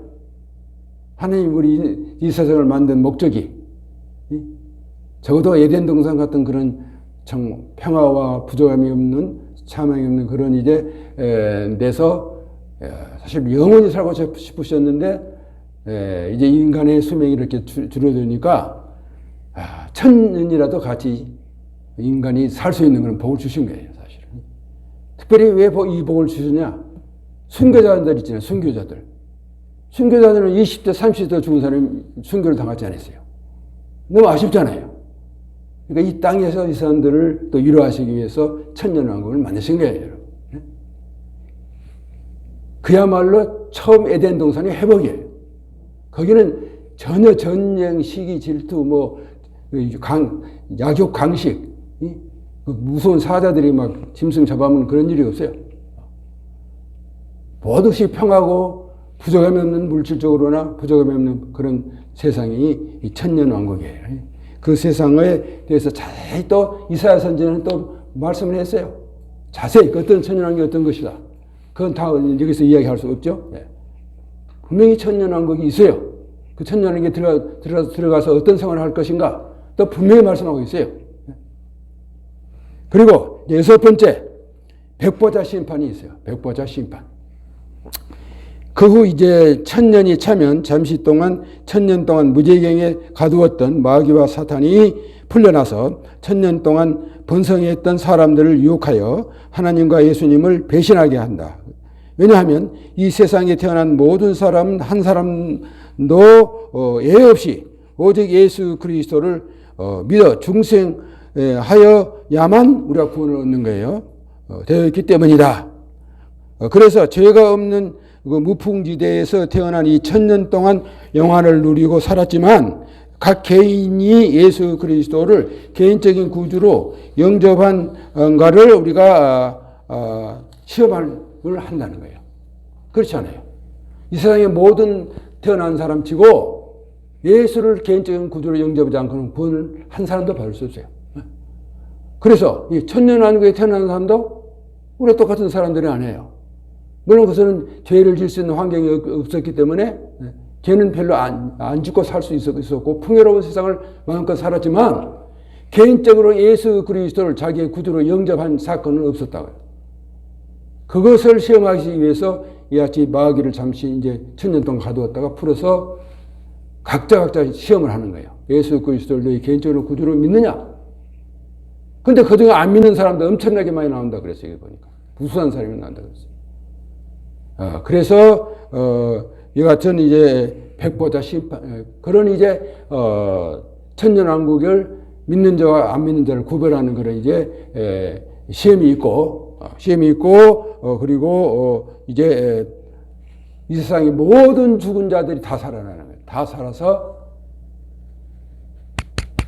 하나님 우리 이 세상을 만든 목적이 적어도 에덴 동산 같은 그런 정 평화와 부족함이 없는 차망이 없는 그런 데서 사실 영원히 살고 싶으셨는데 이제 인간의 수명이 이렇게 줄어드니까 1000년이라도 같이 인간이 살 수 있는 그런 복을 주신 거예요, 사실은. 특별히 왜 이 복을 주시냐? 순교자들 있잖아요, 순교자들. 순교자들은 20대, 30대 죽은 사람이 순교를 당하지 않았어요. 너무 아쉽잖아요. 그러니까 이 땅에서 이 사람들을 또 위로하시기 위해서 1000년 왕국을 만드신 거예요, 여러분. 그야말로 처음 에덴 동산의 회복이에요. 거기는 전혀 전쟁, 시기, 질투, 약욕, 강식, 무서운 사자들이 막 짐승 잡아먹는 그런 일이 없어요. 모두시 평하고 부족함이 없는 물질적으로나 부족함이 없는 그런 세상이 이 1000년 왕국이에요. 그 세상에 대해서 자세히 또 이사야 선지자는 또 말씀을 했어요. 자세히 어떤 1000년 왕국이 어떤 것이다. 그건 다 여기서 이야기할 수 없죠. 분명히 1000년 왕국이 있어요. 그 1000년 왕국에 들어가서 어떤 생활을 할 것인가 또 분명히 말씀하고 있어요. 그리고 6번째 백보자 심판이 있어요. 백보자 심판. 그 후 이제 1000년이 차면 잠시 동안 1000년 동안 무지경에 가두었던 마귀와 사탄이 풀려나서 1000년 동안 번성했던 사람들을 유혹하여 하나님과 예수님을 배신하게 한다. 왜냐하면 이 세상에 태어난 모든 사람은 한 사람도 예외 없이 오직 예수 그리스도를 믿어 중생하여야만 우리가 구원을 얻는 거예요. 되어 있기 때문이다. 그래서 죄가 없는 그 무풍지대에서 태어난 이 1000년 동안 영화를 누리고 살았지만 각 개인이 예수 그리스도를 개인적인 구주로 영접한가를 우리가 시험을 한다는 거예요. 그렇지 않아요. 이 세상의 모든 태어난 사람 치고 예수를 개인적인 구주로 영접하지 않고는 구원을 한 사람도 받을 수 없어요. 그래서 이 1000년 왕국에 태어난 사람도 우리가 똑같은 사람들이 아니에요. 물론 그것은 죄를 질 수 있는 환경이 없었기 때문에 죄는 별로 안 짓고 살 수 있었고 풍요로운 세상을 마음껏 살았지만 개인적으로 예수 그리스도를 자기의 구주로 영접한 사건은 없었다고요. 그것을 시험하기 위해서 이같이 마귀를 잠시 이제 1000년 동안 가두었다가 풀어서 각자 시험을 하는 거예요. 예수 그리스도를 너희 개인적으로 구주로 믿느냐? 근데 그중에 안 믿는 사람도 엄청나게 많이 나온다 그랬어요. 보니까. 무수한 사람이 나온다 그랬어요. 그래서 이 같은 이제 백보자 심판 그런 이제 천년왕국을 믿는 자와 안 믿는 자를 구별하는 그런 이제 시험이 있고 그리고 이제 이 세상의 모든 죽은 자들이 다 살아나는 거예요. 다 살아서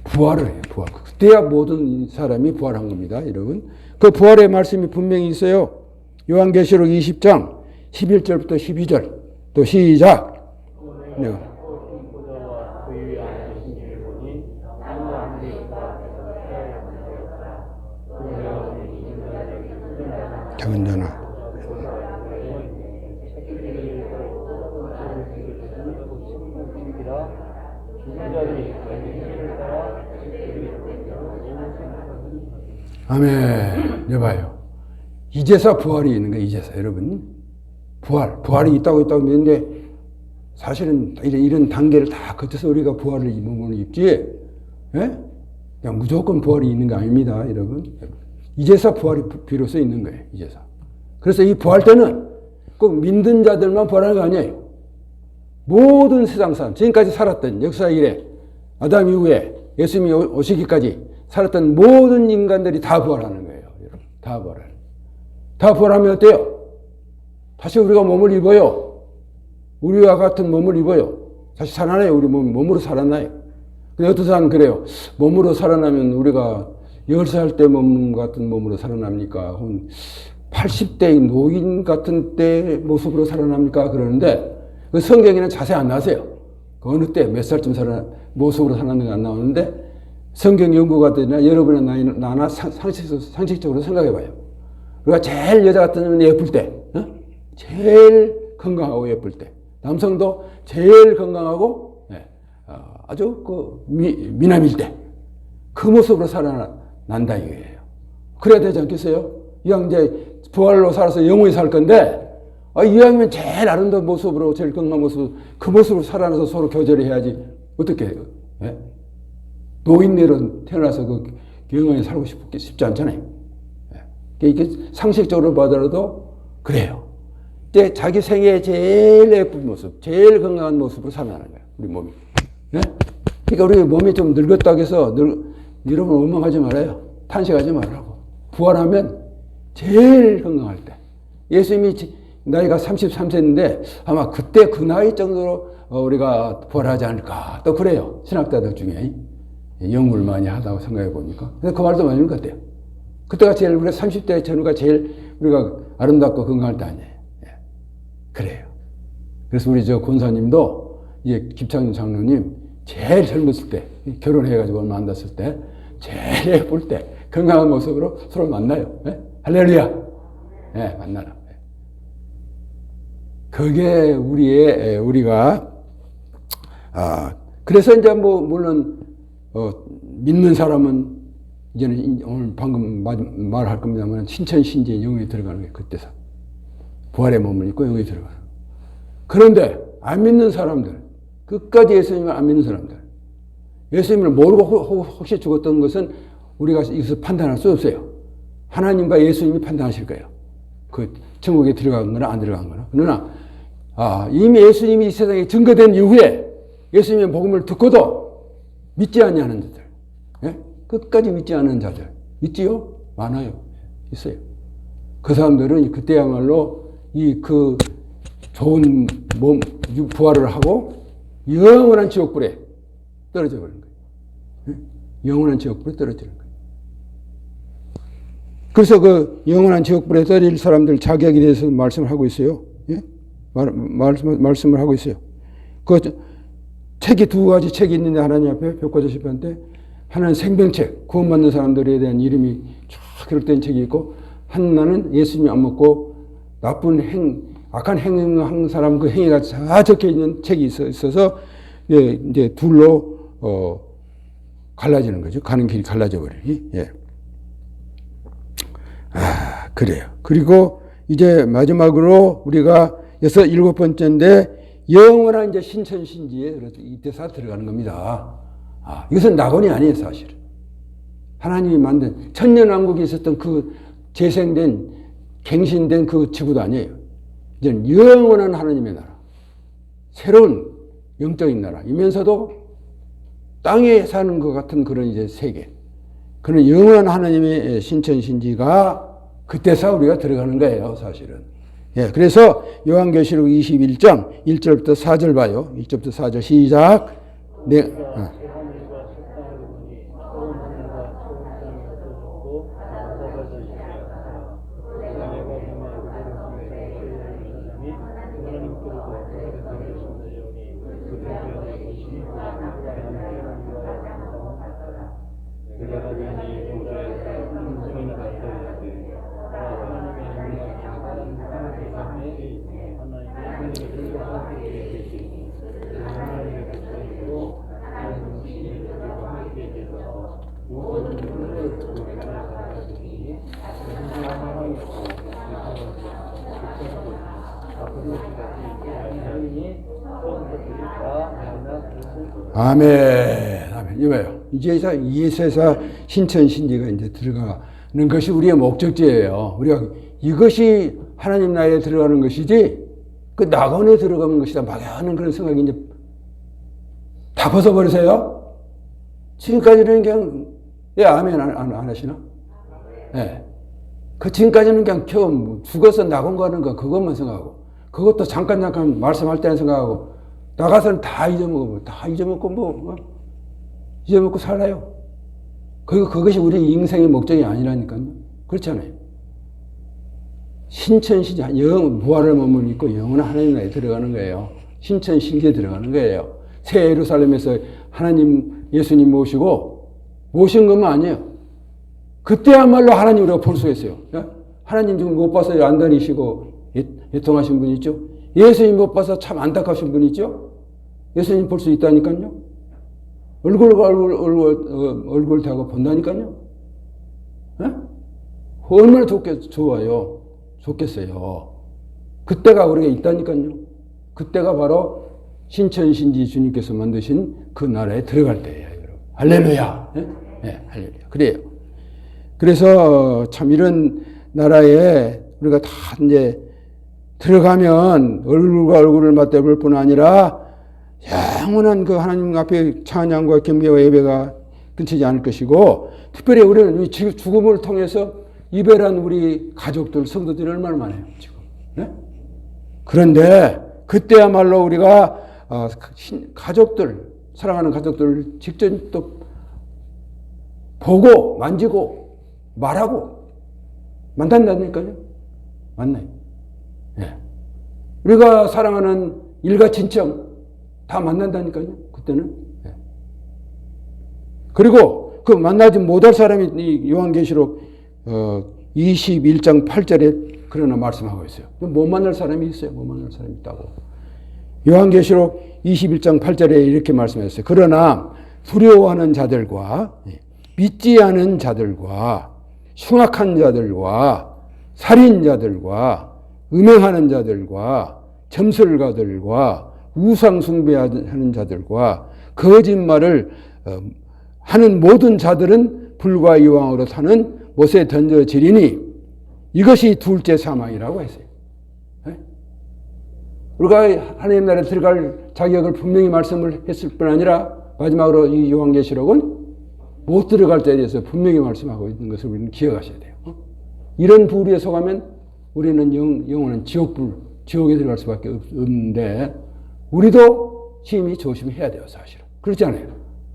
부활을 해요. 부활. 그때야 모든 사람이 부활한 겁니다, 여러분. 그 부활의 말씀이 분명히 있어요. 요한계시록 20장 11절부터 12절. 또 시작. 네. 작은 자나. 아멘. 여봐요. 이제서 부활이 있는 거예요. 이제서 여러분. 부활이 있다고 믿는데 사실은 이런 단계를 다 거쳐서 우리가 부활을 몸을 입지. 예? 그냥 무조건 부활이 있는 거 아닙니다, 여러분. 이제서 부활이 비로소 있는 거예요. 이제서. 그래서 이 부활 때는 꼭 믿는 자들만 부활하는 거 아니에요. 모든 세상 사람, 지금까지 살았던 역사 이래 아담 이후에 예수님이 오시기까지 살았던 모든 인간들이 다 부활하는 거예요. 여러분. 다 부활하는. 다 부활하면 어때요? 다시 우리가 몸을 입어요. 우리와 같은 몸을 입어요. 다시 살아나요. 우리 몸으로 살아나요. 근데 어떤 사람은 그래요. 몸으로 살아나면 우리가 10살 때 몸 같은 몸으로 살아납니까? 80대의 노인 같은 때 모습으로 살아납니까? 그러는데 그 성경에는 자세히 안 나세요. 그 어느 때 몇 살쯤 모습으로 살아나는 게 안 나오는데 성경 연구가 되나 여러분의 나나 상식적으로 생각해 봐요. 우리가 제일 여자 같으면 예쁠 때, 제일 건강하고 예쁠 때, 남성도 제일 건강하고 아주 미남일 때, 그 모습으로 살아난다 이거예요. 그래야 되지 않겠어요? 이왕 이제 부활로 살아서 영원히 살 건데, 이왕이면 제일 아름다운 모습으로, 제일 건강한 모습, 그 모습으로 살아나서 서로 교제를 해야지. 어떻게 해요? 예? 노인네로 태어나서 영원히 살고 싶지 않잖아요. 예. 이게 상식적으로 보더라도 그래요. 이제 자기 생애에 제일 예쁜 모습, 제일 건강한 모습으로 살아나는 거예요. 우리 몸이. 예? 그러니까 우리 몸이 좀 늙었다고 해서 여러분 원망하지 말아요. 탄식하지 말라고. 부활하면 제일 건강할 때. 예수님이 나이가 33세인데 아마 그때 그 나이 정도로 우리가 부활하지 않을까. 또 그래요. 신학자들 중에. 연구를 많이 하다고 생각해 보니까. 근데 그 말도 맞는 것 같아요. 그때가 제일, 우리가 30대 전후가 제일 우리가 아름답고 건강할 때 아니에요. 예. 그래요. 그래서 우리 저 권사님도 이제 김창준 장로님 제일 젊었을 때, 결혼해가지고 얼마 안 됐을 때, 제일 예쁠 때, 건강한 모습으로 서로 만나요. 예? 할렐루야! 예, 만나라. 예. 그게 우리가, 그래서 이제 물론, 믿는 사람은 이제는 오늘 방금 말할 겁니다만 신천신지에 영혼이 들어가는 거예요. 그때서. 부활의 몸을 입고 영혼이 들어가는 거예요. 그런데 안 믿는 사람들, 끝까지 예수님을 안 믿는 사람들, 예수님을 모르고 혹시 죽었던 것은 우리가 여기서 판단할 수 없어요. 하나님과 예수님이 판단하실 거예요. 그 천국에 들어간 거나 안 들어간 거나. 그러나 이미 예수님이 이 세상에 증거된 이후에 예수님의 복음을 듣고도 믿지 아니하는 자들, 예? 끝까지 믿지 않는 자들 있지요? 많아요. 있어요. 그 사람들은 그때야말로 그 좋은 몸 부활을 하고 영원한 지옥불에 떨어져 버리는 거예요. 예? 영원한 지옥불에 떨어지는 거예요. 그래서 그 영원한 지옥불에 떨어질 사람들 자격에 대해서 말씀을 하고 있어요. 예? 말씀을 하고 있어요. 그 책이 두 가지 책이 있는데 하나님 앞에 벽과자 심판때 하나는 생명책, 구원받는 사람들에 대한 이름이 쫙 기록된 책이 있고 하나는 예수님이 안 먹고 나쁜 악한 행동한 사람 그 행위가 다 적혀 있는 책이 있어서 이제 둘로 갈라지는 거죠. 가는 길이 갈라져 버리니. 예. 그래요. 그리고 이제 마지막으로 우리가 일곱 번째인데 영원한 이제 신천신지에 이때서 들어가는 겁니다. 이것은 낙원이 아니에요, 사실. 하나님이 만든 천년왕국에 있었던 그 재생된, 갱신된 그 지구도 아니에요. 이제는 영원한 하나님의 나라, 새로운 영적인 나라이면서도 땅에 사는 것 같은 그런 이제 세계, 그런 영원한 하나님의 신천신지가 그때서 우리가 들어가는 거예요, 사실은. 예, 그래서 요한계시록 21장 1절부터 4절 봐요. 1절부터 4절 시작. 네. 아멘. 아멘. 이거예요. 이제서 신천신지가 이제 들어가는 것이 우리의 목적지예요. 우리가 이것이 하나님 나라에 들어가는 것이지, 그 낙원에 들어가는 것이다. 막연한 그런 생각이 이제 다 벗어버리세요. 지금까지는 그냥, 예, 아멘 안 하시나? 예. 그 지금까지는 그냥 처음 죽어서 낙원 가는 거 그것만 생각하고, 그것도 잠깐 말씀할 때는 생각하고, 나가서는 다 잊어먹고 잊어먹고 살아요. 그것이 우리 인생의 목적이 아니라니까요. 그렇잖아요. 신천신지, 부활을 몸을 입고 영원한 하나님 나라에 들어가는 거예요. 신천신지에 들어가는 거예요. 새 예루살렘에서 하나님, 예수님 모신 것만 아니에요. 그때야말로 하나님 우리가 볼 수 있어요. 하나님 지금 못 봐서 안 다니시고 애통하신 분 있죠? 예수님 못 봐서 참 안타까우신 분 있죠? 예수님 볼 수 있다니까요? 얼굴 대고 본다니까요? 네? 얼마나 좋아요. 좋겠어요. 그때가 우리가 있다니까요. 그때가 바로 신천신지 주님께서 만드신 그 나라에 들어갈 때예요, 여러분. 할렐루야. 네? 네, 할렐루야. 그래요. 그래서 참 이런 나라에 우리가 다 이제 들어가면 얼굴과 얼굴을 맞대볼 뿐 아니라 영원한 그 하나님 앞에 찬양과 경배와 예배가 끊치지 않을 것이고, 특별히 우리는 죽음을 통해서 이별한 우리 가족들, 성도들이 얼마나 많아요, 지금. 네? 그런데 그때야말로 우리가 가족들, 사랑하는 가족들을 직접 또 보고 만지고 말하고 만난다니까요. 만나요. 예. 우리가 사랑하는 일가 친척 다 만난다니까요. 그때는. 예. 그리고 그 만나지 못할 사람이 이 요한계시록 21장 8절에 그러나 말씀하고 있어요. 못 만날 사람이 있어요. 못 만날 사람이 있다고. 요한계시록 21장 8절에 이렇게 말씀했어요. 그러나 두려워하는 자들과 믿지 않은 자들과 흉악한 자들과 살인자들과 음행하는 자들과 점술가들과 우상 숭배하는 자들과 거짓말을 하는 모든 자들은 불과 유황으로 타는 못에 던져지리니 이것이 둘째 사망이라고 했어요. 우리가 하나님 나라에 들어갈 자격을 분명히 말씀을 했을 뿐 아니라 마지막으로 이 요한계시록은 못 들어갈 때에 대해서 분명히 말씀하고 있는 것을 우리는 기억하셔야 돼요. 이런 부류에 속하면 우리는 영원한 지옥에 들어갈 수밖에 없는데, 우리도 심히 조심해야 돼요, 사실은. 그렇지 않아요?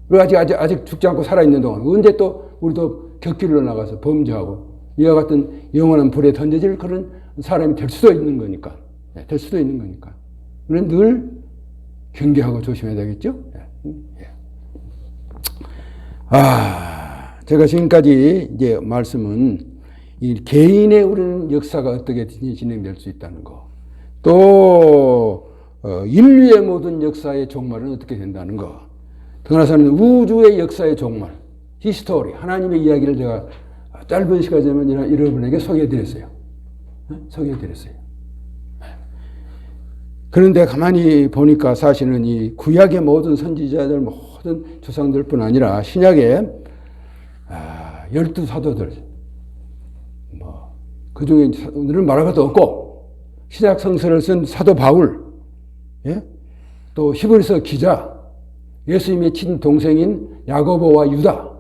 우리가 아직 죽지 않고 살아있는 동안 언제 또 우리도 격길로 나가서 범죄하고 이와 같은 영원한 불에 던져질 그런 사람이 될 수도 있는 거니까. 될 수도 있는 거니까. 우리는 늘 경계하고 조심해야 되겠죠? 제가 지금까지 이제 말씀은 이 개인의 우리는 역사가 어떻게 진행될 수 있다는 거, 또 인류의 모든 역사의 종말은 어떻게 된다는 거, 더나서는 우주의 역사의 종말, 히스토리, 하나님의 이야기를 제가 짧은 시간이지만 여러분에게 소개해드렸어요. 소개해드렸어요. 그런데 가만히 보니까 사실은 이 구약의 모든 선지자들, 모든 조상들뿐 아니라 신약의 12사도들, 그 중에 오늘은 말할 것도 없고, 신약 성서를 쓴 사도 바울, 예? 또 히브리서 기자, 예수님의 친동생인 야고보와 유다,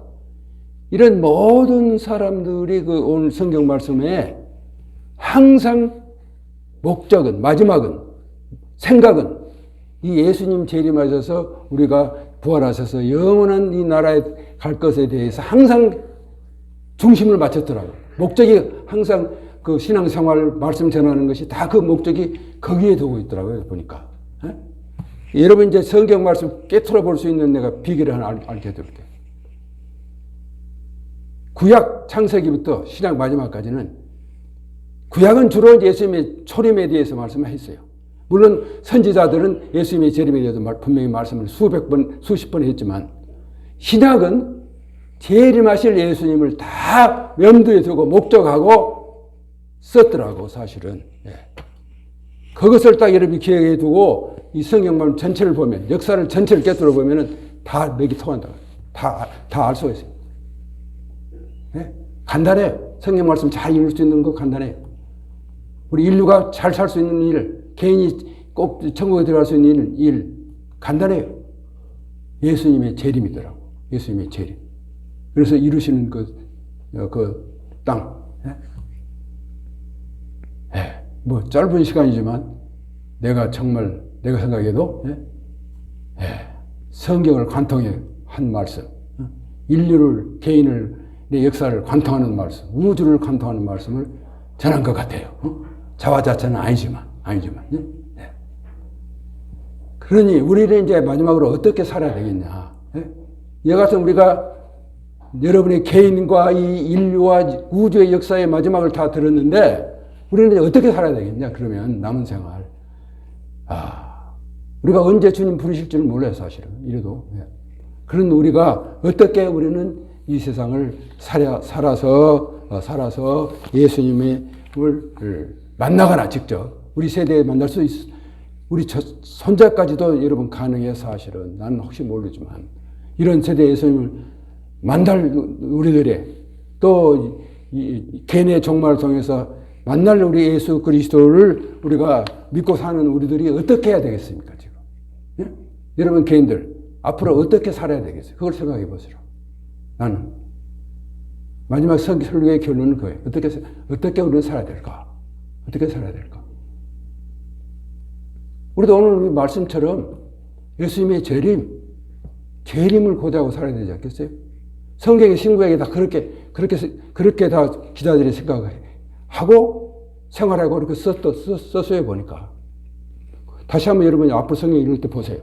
이런 모든 사람들이 그 오늘 성경 말씀에 항상 목적은, 마지막은, 생각은 이 예수님 재림하셔서 우리가 부활하셔서 영원한 이 나라에 갈 것에 대해서 항상 중심을 맞췄더라고요. 목적이 항상 그 신앙생활 말씀 전하는 것이 다 그 목적이 거기에 두고 있더라고요, 보니까. 예? 여러분 이제 성경 말씀 깨트려 볼 수 있는 내가 비결을 하나 알려드릴게요. 구약 창세기부터 신약 마지막까지는 구약은 주로 예수님의 초림에 대해서 말씀을 했어요. 물론 선지자들은 예수님의 재림에 대해서 분명히 말씀을 수백 번, 수십 번 했지만 신약은 재림하실 예수님을 다 염두에 두고 목적하고 썼더라고, 사실은. 예. 그것을 딱 여러분이 기억해 두고 이 성경만 전체를 보면, 역사를 전체를 깨뜨려 보면은 다 맥이 통한다. 다 알 수가 있어요. 예? 간단해요. 성경 말씀 잘 읽을 수 있는 거 간단해요. 우리 인류가 잘 살 수 있는 일, 개인이 꼭 천국에 들어갈 수 있는 일, 간단해요. 예수님의 재림이더라고. 예수님의 재림. 그래서 이루시는 그 땅. 예? 예. 뭐 짧은 시간이지만 내가 생각해도 성경을 관통해 한 말씀, 인류를, 개인을, 내 역사를 관통하는 말씀, 우주를 관통하는 말씀을 전한 것 같아요. 자화자찬은 아니지만. 예. 그러니 우리는 이제 마지막으로 어떻게 살아야 되겠냐. 예? 이와 같은 우리가 여러분의 개인과 이 인류와 우주의 역사의 마지막을 다 들었는데 우리는 이제 어떻게 살아야 되겠냐. 그러면 남은 생활. 우리가 언제 주님 부르실 줄은 몰라요, 사실은. 이래도. 예. 그런 우리가 어떻게 우리는 이 세상을 살아서 예수님을 만나거나 직접 우리 세대에 만날 수 있어. 우리 손자까지도 여러분 가능해요, 사실은. 나는 혹시 모르지만. 이런 세대 예수님을 만날 우리들의 또 개인의 종말을 통해서 만날 우리 예수 그리스도를 우리가 믿고 사는 우리들이 어떻게 해야 되겠습니까, 지금? 예? 여러분 개인들 앞으로 어떻게 살아야 되겠어요? 그걸 생각해 보세요. 나는 마지막 설교의 결론은 그거예요. 어떻게 우리는 살아야 될까? 어떻게 살아야 될까? 우리도 오늘 우리 말씀처럼 예수님의 재림을 고대하고 살아야 되지 않겠어요? 성경의 신구약에 다 그렇게 다 기자들이 생각하고 생활하고 그렇게 썼어요, 보니까. 다시 한번 여러분이 앞으로 성경 읽을 때 보세요.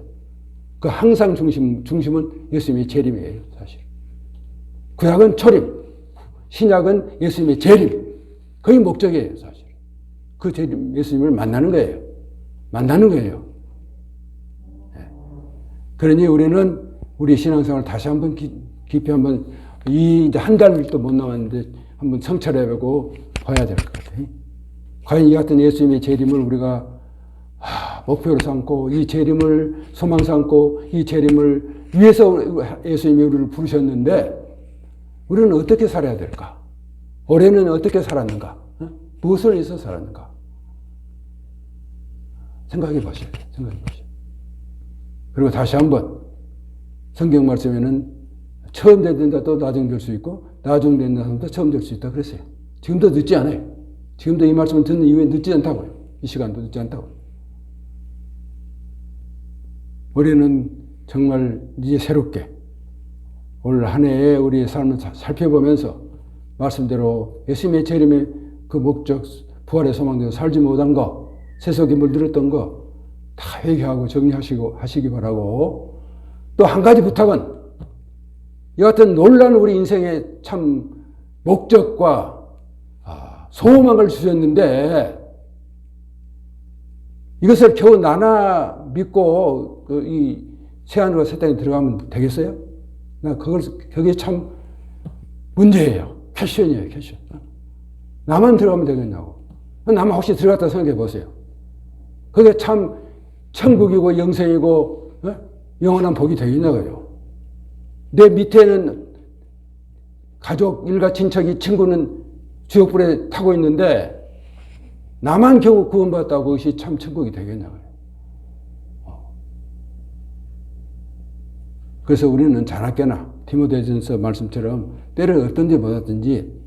그 항상 중심은 예수님의 재림이에요, 사실. 구약은 초림, 신약은 예수님의 재림. 그게 목적이에요, 사실. 그 재림, 예수님을 만나는 거예요. 네. 그러니 우리는 우리 신앙생활을 다시 한번 깊이 한번 이제 한 달도 못 남았는데 한번 성찰해보고 봐야 될 것 같아요. 과연 이 같은 예수님의 재림을 우리가 목표로 삼고 이 재림을 소망 삼고 이 재림을 위해서 예수님이 우리를 부르셨는데 우리는 어떻게 살아야 될까? 올해는 어떻게 살았는가? 무엇을 위해서 살았는가? 생각해 보세요. 그리고 다시 한번 성경 말씀에는 처음 된다 또 나중될 수 있고 나중된다 하면 또 처음 될 수 있다 그랬어요. 지금도 늦지 않아요. 지금도 이 말씀을 듣는 이후에 늦지 않다고요. 이 시간도 늦지 않다고요. 올해는 정말 이제 새롭게 올 한 해에 우리의 삶을 살펴보면서 말씀대로 예수님의 재림의 그 목적, 부활의 소망대로 살지 못한 거, 세속에 물들었던 거 다 회개하고 정리하시기 바라고, 또 한 가지 부탁은 이 같은 놀라운 우리 인생의 참 목적과 소망을 주셨는데 이것을 겨우 나나 믿고 이 새하늘과 새 땅에 들어가면 되겠어요? 그게 참 문제예요. 퀘션이에요, 퀘션. 나만 들어가면 되겠냐고. 나만 혹시 들어갔다 생각해 보세요. 그게 참 천국이고 영생이고 영원한 복이 되겠냐고요. 내 밑에는 가족, 일가, 친척이, 친구는 지옥불에 타고 있는데 나만 겨우 구원받았다고 그것이 참 천국이 되겠냐고요. 그래서 우리는 자나깨나 디모데전서 말씀처럼 때를 어떤지 뭐든지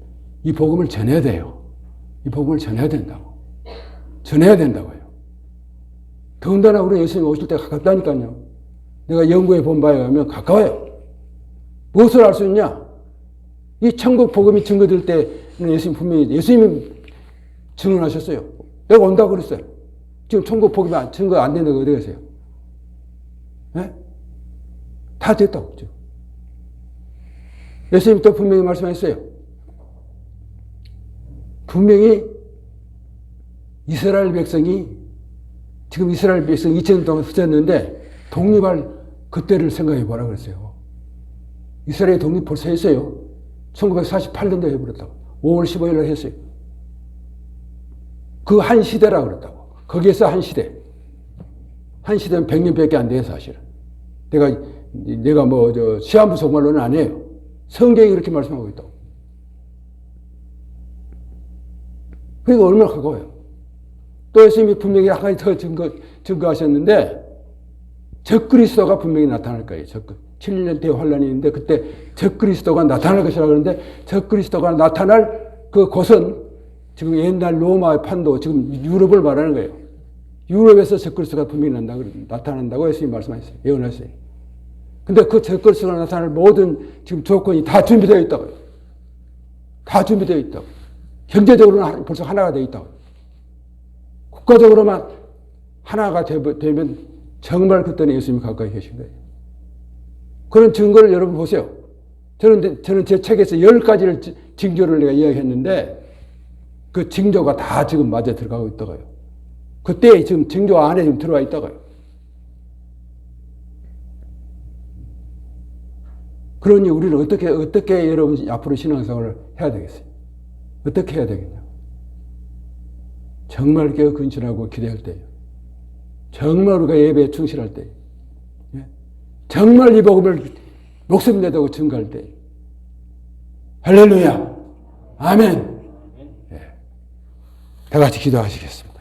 이 복음을 전해야 돼요. 이 복음을 전해야 된다고. 전해야 된다고요. 더군다나 우리 예수님 오실 때가 가깝다니까요. 내가 연구해 본 바에 의하면 가까워요. 무엇을 알 수 있냐? 이 천국 복음이 증거될 때는 예수님이 증언하셨어요. 내가 온다고 그랬어요. 지금 천국 복음이 증거 안 된다고 어디 계세요? 네? 다 됐다고. 지금. 예수님이 또 분명히 말씀하셨어요. 분명히 이스라엘 백성이 지금 이스라엘 백성이 2000년 동안 흩어졌는데 독립할 그때를 생각해 보라 그랬어요. 이스라엘 독립 벌써 했어요. 1948년도에 해버렸다고. 5월 15일 날 했어요. 그 한 시대라고 그랬다고. 거기에서 한 시대. 한 시대는 100년밖에 안 돼요, 사실은. 내가 시한부 속말로는 아니에요. 성경이 그렇게 말씀하고 있다고. 그러니까 얼마나 가까워요. 또 예수님이 분명히 한 가지 더 증거하셨는데, 적그리스도가 분명히 나타날 거예요. 7년 대 환란이 있는데, 그때 적그리스도가 나타날 것이라고 그러는데, 적그리스도가 나타날 그 곳은 지금 옛날 로마의 판도, 지금 유럽을 말하는 거예요. 유럽에서 적그리스도가 분명히 나타난다고 예수님이 말씀하셨어요. 예언하셨어요. 근데 그 적그리스도가 나타날 모든 지금 조건이 다 준비되어 있다고요. 다 준비되어 있다고. 경제적으로는 벌써 하나가 되어 있다고. 국가적으로만 하나가 되면 정말 그때는 예수님이 가까이 계신 거예요. 그런 증거를 여러분 보세요. 저는 제 책에서 10가지를 징조를 내가 이야기했는데 그 징조가 다 지금 맞아 들어가고 있다고요. 그때 지금 징조 안에 지금 들어와 있다고요. 그러니 우리는 어떻게 여러분 앞으로 신앙생활을 해야 되겠어요? 어떻게 해야 되겠냐? 정말 깨어 근신하고 기대할 때요. 정말 우리가 예배에 충실할 때, 정말 이 복음을 목숨 내다고 증거할 때, 할렐루야, 아멘. 다 같이 기도하시겠습니다.